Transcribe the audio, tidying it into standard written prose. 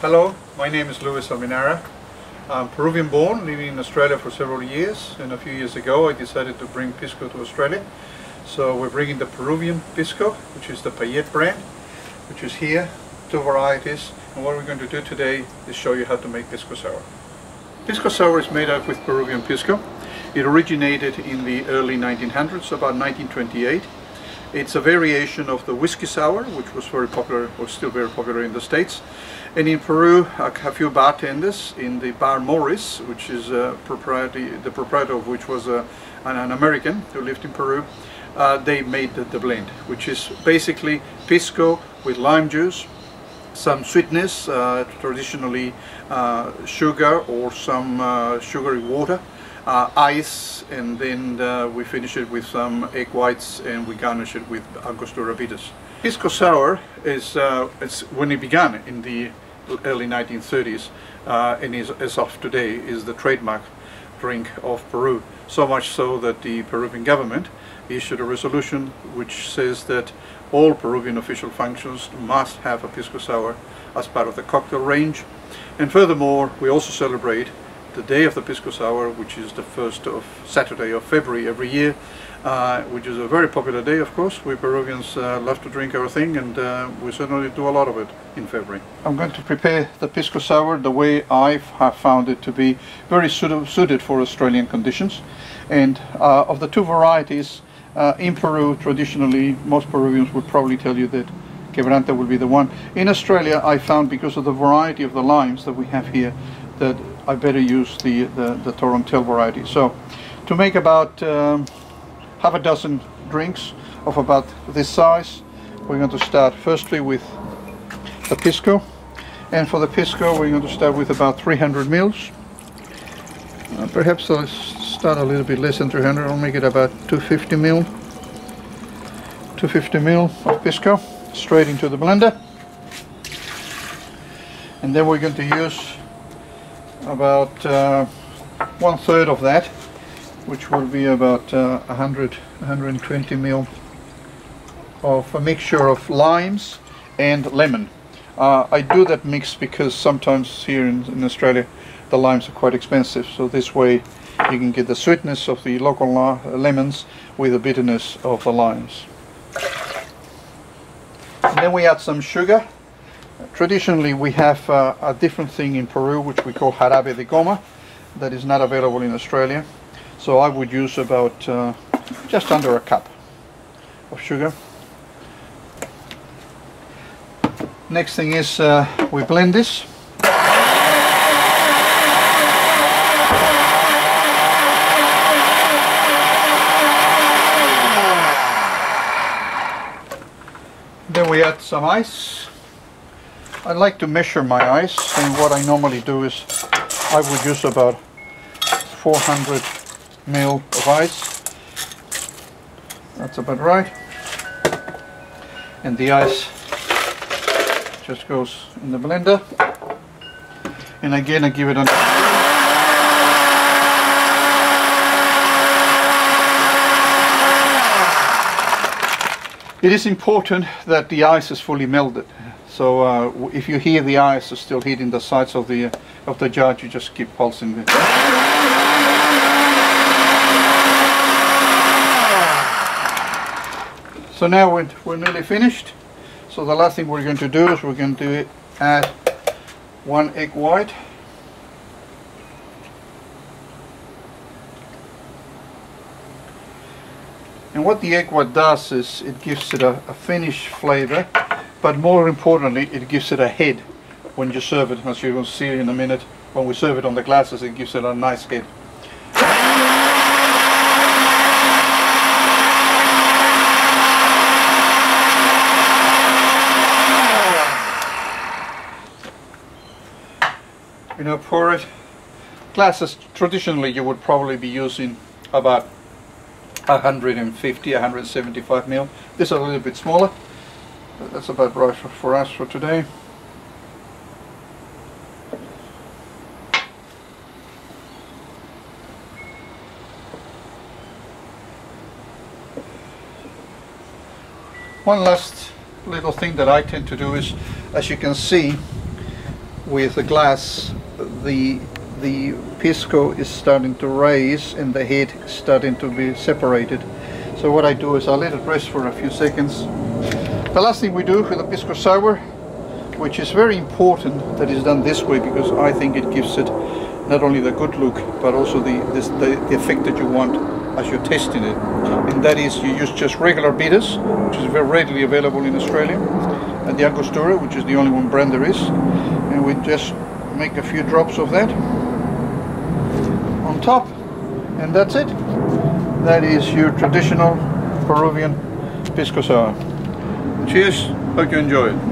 Hello, my name is Almenara. I'm Peruvian born, living in Australia for several years, and a few years ago I decided to bring Pisco to Australia. So we're bringing the Peruvian Pisco, which is the Payet brand, which is here, 2 varieties, and what we're going to do today is show you how to make Pisco Sour. Pisco Sour is made up with Peruvian Pisco. It originated in the early 1900s, about 1928. It's a variation of the whiskey sour, which was very popular, or still very popular in the States. And in Peru, a few bartenders in the bar Morris, which is the proprietor of which was an American who lived in Peru, they made the blend, which is basically Pisco with lime juice, some sweetness, traditionally sugar or some sugary water, ice, and then we finish it with some egg whites and we garnish it with Angostura bitters. Pisco Sour is when it began in the early 1930s and is, as of today, is the trademark drink of Peru. So much so that the Peruvian government issued a resolution which says that all Peruvian official functions must have a Pisco Sour as part of the cocktail range. And furthermore, we also celebrate the day of the Pisco Sour, which is the first Saturday of February every year, which is a very popular day, of course. We Peruvians love to drink our thing, and we certainly do a lot of it in February. I'm going to prepare the Pisco Sour the way I have found it to be very suited for Australian conditions. And of the 2 varieties, in Peru, traditionally, most Peruvians would probably tell you that Quebranta will be the one. In Australia, I found, because of the variety of the limes that we have here, that I better use the Torontel variety. So to make about half a dozen drinks of about this size, we're going to start firstly with the Pisco. And for the Pisco, we're going to start with about 300 mils. Perhaps I'll start a little bit less than 300. I'll make it about 250 mil. 250 mil of Pisco straight into the blender. And then we're going to use about 1/3 of that, which will be about 120 ml of a mixture of limes and lemon. I do that mix because sometimes here in Australia the limes are quite expensive, so this way you can get the sweetness of the local lemons with the bitterness of the limes. And then we add some sugar. Traditionally we have a different thing in Peru which we call jarabe de goma, that is not available in Australia. So I would use about just under a cup of sugar. Next thing is we blend this. Then we add some ice. I like to measure my ice, and what I normally do is I would use about 400 ml of ice. That's about right. And the ice just goes in the blender. And again I give it It is important that the ice is fully melted. So if you hear the ice is still hitting the sides of the jar, you just keep pulsing it. So now we're nearly finished. So the last thing we're going to do is we're going to add 1 egg white. And what the egg white does is it gives it a finished flavor, but more importantly it gives it a head when you serve it, as you will see in a minute. When we serve it on the glasses, it gives it a nice head. You know, pour it. Glasses, traditionally you would probably be using about 150, 175 ml. This is a little bit smaller, but that's about right for us for today. One last little thing that I tend to do is, as you can see, with the glass, the pisco is starting to raise and the head is starting to be separated. So what I do is I let it rest for a few seconds. The last thing we do with the pisco sour, which is very important that is done this way, because I think it gives it not only the good look but also the effect that you want as you're tasting it, and that is you use just regular bitters, which is very readily available in Australia, and the Angostura, which is the only one brand there is, and we just make a few drops of that on top, and that's it. That is your traditional Peruvian pisco sour. Cheers, hope you enjoy it.